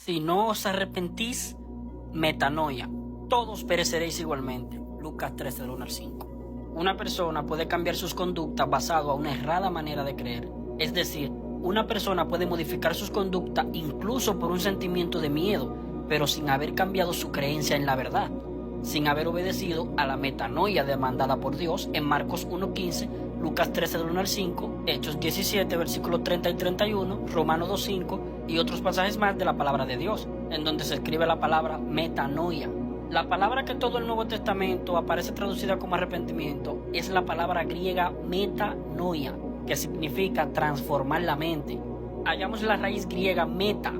Si no os arrepentís, metanoia, todos pereceréis igualmente. Lucas 13, del 1 al 5. Una persona puede cambiar sus conductas basado a una errada manera de creer. Es decir, una persona puede modificar sus conductas incluso por un sentimiento de miedo, pero sin haber cambiado su creencia en la verdad, sin haber obedecido a la metanoia demandada por Dios en Marcos 1:15, Lucas 13, del 1 al 5, Hechos 17, versículos 30 y 31, Romanos 2:5 y otros pasajes más de la palabra de Dios, en donde se escribe la palabra metanoia. La palabra que en todo el Nuevo Testamento aparece traducida como arrepentimiento es la palabra griega metanoia, que significa transformar la mente. Hallamos la raíz griega meta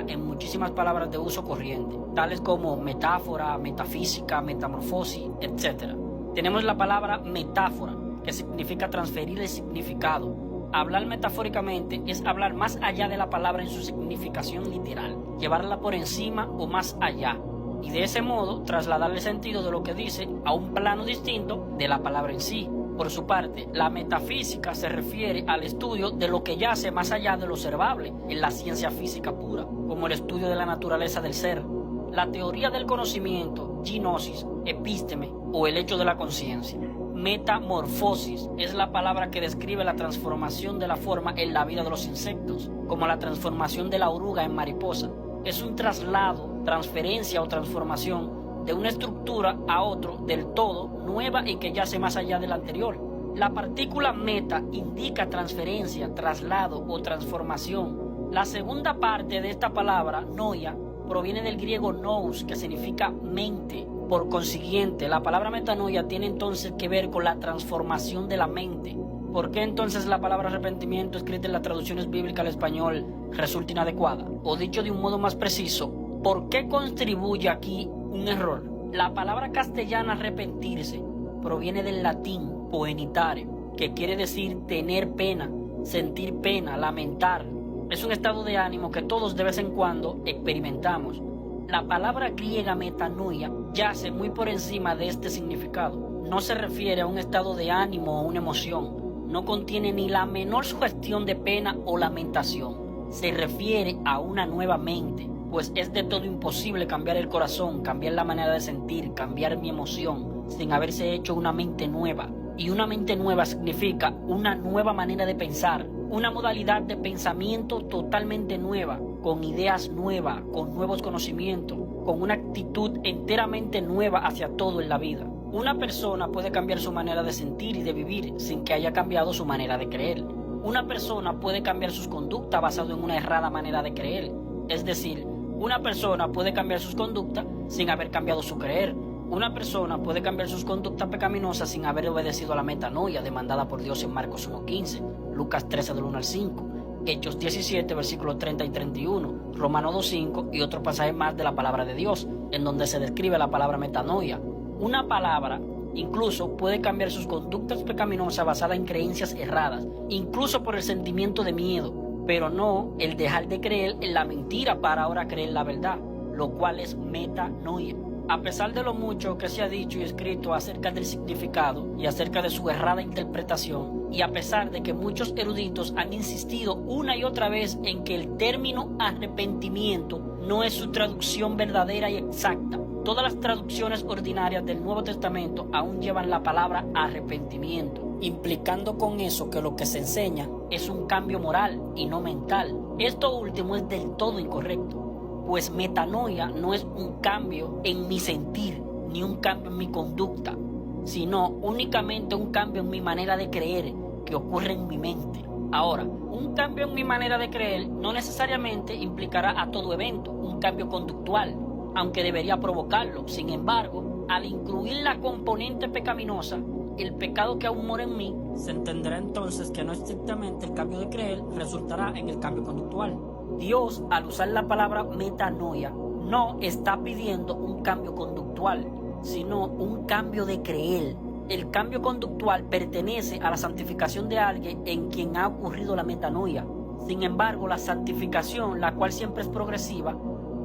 en muchísimas palabras de uso corriente, tales como metáfora, metafísica, metamorfosis, etc. Tenemos la palabra metáfora, que significa transferir el significado. Hablar metafóricamente es hablar más allá de la palabra en su significación literal, llevarla por encima o más allá, y de ese modo trasladar el sentido de lo que dice a un plano distinto de la palabra en sí. Por su parte, la metafísica se refiere al estudio de lo que yace más allá de lo observable en la ciencia física pura, como el estudio de la naturaleza del ser, la teoría del conocimiento, gnosis, epísteme o el hecho de la conciencia. Metamorfosis es la palabra que describe la transformación de la forma en la vida de los insectos, como la transformación de la oruga en mariposa. Es un traslado, transferencia o transformación de una estructura a otro del todo nueva y que yace más allá de la anterior. La partícula meta indica transferencia, traslado o transformación. La segunda parte de esta palabra, noia, proviene del griego nous, que significa mente. Por consiguiente, la palabra metanoia tiene entonces que ver con la transformación de la mente. ¿Por qué entonces la palabra arrepentimiento escrita en las traducciones bíblicas al español resulta inadecuada? O dicho de un modo más preciso, ¿por qué contribuye aquí un error? La palabra castellana arrepentirse proviene del latín poenitare, que quiere decir tener pena, sentir pena, lamentar. Es un estado de ánimo que todos de vez en cuando experimentamos. La palabra griega metanoia yace muy por encima de este significado. No se refiere a un estado de ánimo o una emoción. No contiene ni la menor sugestión de pena o lamentación. Se refiere a una nueva mente, pues es de todo imposible cambiar el corazón, cambiar la manera de sentir, cambiar mi emoción, sin haberse hecho una mente nueva. Y una mente nueva significa una nueva manera de pensar, una modalidad de pensamiento totalmente nueva, con ideas nuevas, con nuevos conocimientos, con una actitud enteramente nueva hacia todo en la vida. Una persona puede cambiar su manera de sentir y de vivir sin que haya cambiado su manera de creer. Una persona puede cambiar sus conductas basado en una errada manera de creer. Es decir, una persona puede cambiar sus conductas sin haber cambiado su creer. Una persona puede cambiar sus conductas pecaminosas sin haber obedecido a la metanoia demandada por Dios en Marcos 1:15, Lucas 13, del 1 al 5, Hechos 17, versículos 30 y 31, Romanos 2:5 y otros pasajes más de la palabra de Dios, en donde se describe la palabra metanoia. Una palabra incluso puede cambiar sus conductas pecaminosas basadas en creencias erradas, incluso por el sentimiento de miedo, pero no el dejar de creer en la mentira para ahora creer la verdad, lo cual es metanoia. A pesar de lo mucho que se ha dicho y escrito acerca del significado y acerca de su errada interpretación, y a pesar de que muchos eruditos han insistido una y otra vez en que el término arrepentimiento no es su traducción verdadera y exacta, todas las traducciones ordinarias del Nuevo Testamento aún llevan la palabra arrepentimiento, implicando con eso que lo que se enseña es un cambio moral y no mental. Esto último es del todo incorrecto, pues metanoia no es un cambio en mi sentir ni un cambio en mi conducta, sino únicamente un cambio en mi manera de creer que ocurre en mi mente. Ahora, un cambio en mi manera de creer no necesariamente implicará a todo evento un cambio conductual, aunque debería provocarlo. Sin embargo, al incluir la componente pecaminosa, el pecado que aún mora en mí, se entenderá entonces que no estrictamente el cambio de creer resultará en el cambio conductual. Dios, al usar la palabra metanoia, no está pidiendo un cambio conductual, sino un cambio de creer. El cambio conductual pertenece a la santificación de alguien en quien ha ocurrido la metanoia. Sin embargo, la santificación, la cual siempre es progresiva,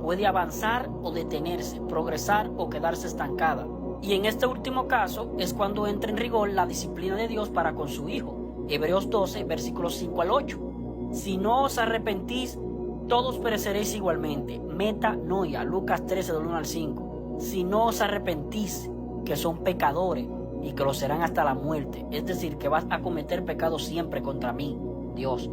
puede avanzar o detenerse, progresar o quedarse estancada. Y en este último caso es cuando entra en rigor la disciplina de Dios para con su Hijo. Hebreos 12, versículos 5 al 8. Si no os arrepentís, todos pereceréis igualmente. Metanoia, Lucas 13, del 1 al 5. Si no os arrepentís, que son pecadores y que lo serán hasta la muerte. Es decir, que vas a cometer pecado siempre contra mí, Dios,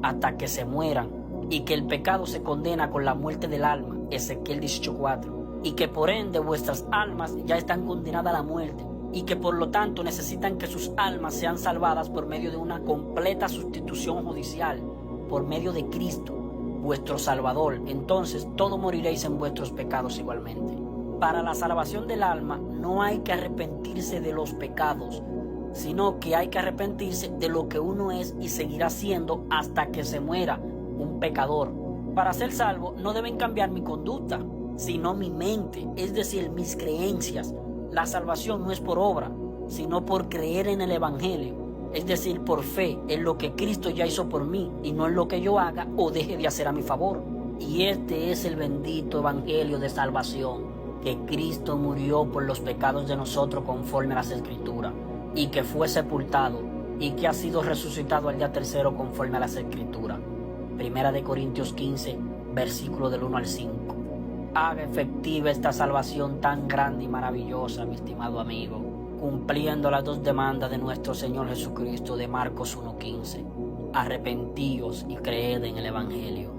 hasta que se mueran, y que el pecado se condena con la muerte del alma, Ezequiel 18:4, y que por ende vuestras almas ya están condenadas a la muerte, y que por lo tanto necesitan que sus almas sean salvadas por medio de una completa sustitución judicial, por medio de Cristo, vuestro Salvador. Entonces todos moriréis en vuestros pecados igualmente. Para la salvación del alma no hay que arrepentirse de los pecados, sino que hay que arrepentirse de lo que uno es y seguirá siendo hasta que se muera, un pecador. Para ser salvo no deben cambiar mi conducta, sino mi mente, es decir, mis creencias. La salvación no es por obra, sino por creer en el Evangelio, es decir, por fe en lo que Cristo ya hizo por mí y no en lo que yo haga o deje de hacer a mi favor. Y este es el bendito Evangelio de salvación, que Cristo murió por los pecados de nosotros conforme a las Escrituras, y que fue sepultado, y que ha sido resucitado al día tercero conforme a las Escrituras. Primera de Corintios 15, versículo del 1 al 5. Haga efectiva esta salvación tan grande y maravillosa, mi estimado amigo, cumpliendo las dos demandas de nuestro Señor Jesucristo de Marcos 1:15. Arrepentíos y creed en el Evangelio.